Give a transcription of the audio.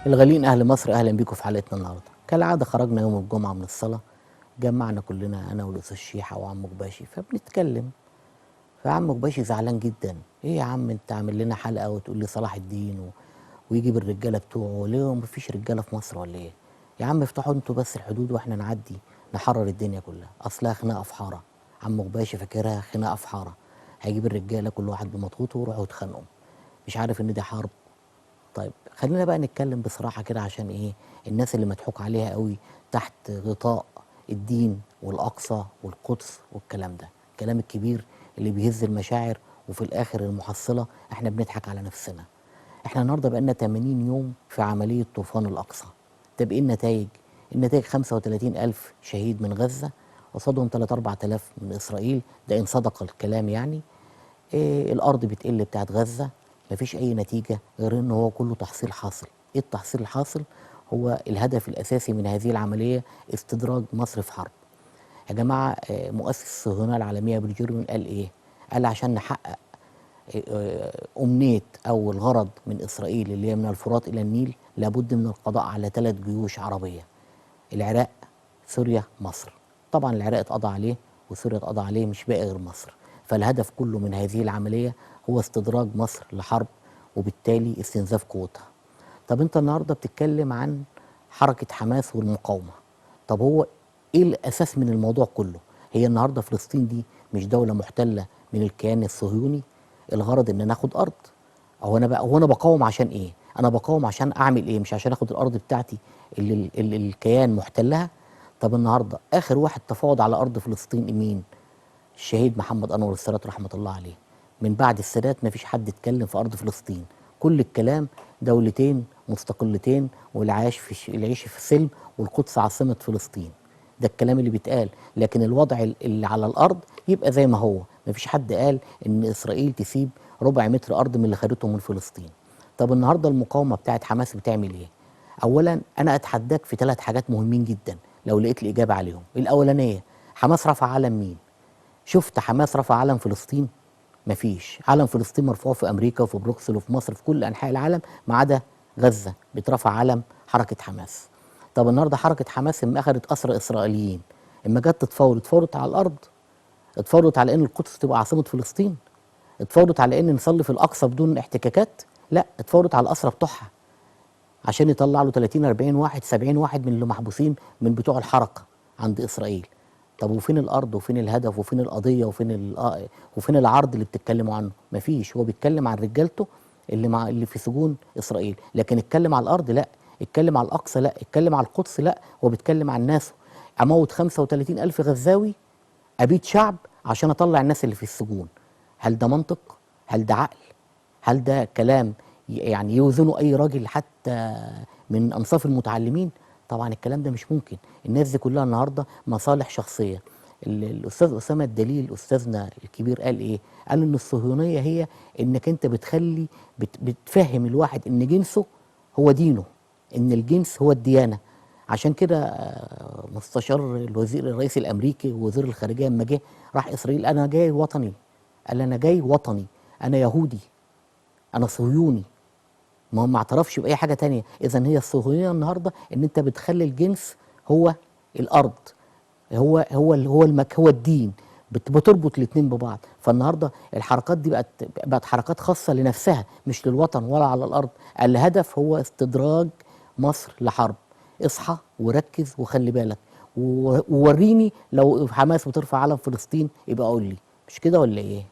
الغاليين أهل مصر، أهلا بيكم في حلقتنا النهارده. كالعادة خرجنا يوم الجمعة من الصلاة، جمعنا كلنا أنا والأستاذ شيحة وعم قباشي فبنتكلم. فعم قباشي زعلان جدا، إيه يا عم أنت عامل لنا حلقة وتقول لي صلاح الدين ويجيب الرجالة بتوعه، ليه مفيش رجالة في مصر ولا إيه؟ يا عم افتحوا انتوا بس الحدود واحنا نعدي نحرر الدنيا كلها، أصلها خناقة في حارة. عم قباشي فاكرها خناقة في حارة، هيجيب الرجالة كل واحد بمضغوطه ويروحوا يتخانقوا، مش عارف إن دي حرب. طيب خلينا بقى نتكلم بصراحة كده، عشان ايه الناس اللي مضحوك عليها قوي تحت غطاء الدين والأقصى والقدس والكلام ده، الكلام الكبير اللي بيهز المشاعر، وفي الآخر المحصلة احنا بنضحك على نفسنا. احنا النهارده بقالنا 80 يوم في عملية طوفان الأقصى. طب ايه النتائج؟ النتائج 35 ألف شهيد من غزة، قصادهم 3 4000 من إسرائيل، ده إن صدق الكلام يعني. إيه الارض بتقل بتاعت غزه، مفيش اي نتيجه غير ان هو كله تحصيل حاصل. ايه التحصيل الحاصل؟ هو الهدف الاساسي من هذه العمليه استدراج مصر في حرب. يا جماعه مؤسس الصهيونيه العالميه بن قال ايه؟ قال عشان نحقق امنيه او الغرض من اسرائيل اللي هي من الفرات الى النيل، لابد من القضاء على 3 جيوش عربيه: العراق، سوريا، مصر. طبعا العراق اتقضى عليه وسوريا اتقضى عليه، مش باقي غير مصر. فالهدف كله من هذه العملية هو استدراج مصر لحرب، وبالتالي استنزاف قوتها. طب انت النهارده بتتكلم عن حركة حماس والمقاومة. طب هو ايه الاساس من الموضوع كله؟ هي النهارده فلسطين دي مش دولة محتلة من الكيان الصهيوني؟ الغرض ان ناخد ارض. هو انا بقاوم عشان ايه؟ انا بقاوم عشان اعمل ايه؟ مش عشان اخد الارض بتاعتي اللي الكيان محتلها. طب النهارده اخر واحد تفاوض على ارض فلسطين مين؟ الشهيد محمد انور السادات رحمه الله عليه. من بعد السادات ما فيش حد اتكلم في ارض فلسطين، كل الكلام دولتين مستقلتين، العيش في سلم، والقدس عاصمه فلسطين. ده الكلام اللي بيتقال، لكن الوضع اللي على الارض يبقى زي ما هو. ما فيش حد قال ان اسرائيل تسيب ربع متر ارض من اللي خدته من فلسطين. طب النهارده المقاومه بتاعت حماس بتعمل ايه؟ اولا انا اتحداك في 3 حاجات مهمين جدا لو لقيت الاجابه عليهم. الاولانيه، حماس رفع علم مين؟ شفت حماس رفع علم فلسطين؟ مفيش. علم فلسطين مرفوع في امريكا وفي بروكسل وفي مصر، في كل انحاء العالم ما عدا غزه بيترفع علم حركه حماس. طب النهارده حركه حماس اما اخذت اسرى اسرائيليين، اما جت تتفاوض، اتفاوضت على الارض؟ اتفاوضت على ان القدس تبقى عاصمه فلسطين؟ اتفاوضت على ان نصلي في الاقصى بدون احتكاكات؟ لا، اتفاوضت على الاسرى بتوعها عشان يطلع له 30 40 واحد 70 واحد من اللي محبوسين من بتوع الحركه عند اسرائيل. طب وفين الارض وفين الهدف وفين القضيه وفين العرض اللي بتتكلموا عنه؟ مفيش. هو بيتكلم عن رجالته اللي في سجون اسرائيل، لكن اتكلم على الارض لا، اتكلم على الاقصى لا، اتكلم على القدس لا. هو بيتكلم عن ناسه. اموت 35 الف غزاوي، ابيد شعب عشان اطلع الناس اللي في السجون. هل ده منطق؟ هل ده عقل؟ هل ده كلام يعني يوزنه اي راجل حتى من انصاف المتعلمين؟ طبعا الكلام ده مش ممكن. الناس دي كلها النهارده مصالح شخصيه. الاستاذ اسامه الدليل استاذنا الكبير قال ايه؟ قال ان الصهيونيه هي انك انت بتفهم الواحد ان جنسه هو دينه، ان الجنس هو الديانه. عشان كده مستشار الوزير الرئيسي الامريكي ووزير الخارجيه لما جه راح اسرائيل، انا جاي وطني. قال انا جاي وطني، انا يهودي، انا صهيوني. ما هو ما اعترفش باي حاجه تانية. اذا هي الصهيونيه النهارده ان انت بتخلي الجنس هو الارض، هو الدين، بتربط الاثنين ببعض. فالنهارده الحركات دي بقت حركات خاصه لنفسها، مش للوطن ولا على الارض. الهدف هو استدراج مصر لحرب. اصحى وركز وخلي بالك، ووريني لو حماس بترفع علم فلسطين يبقى قول لي. مش كده ولا ايه؟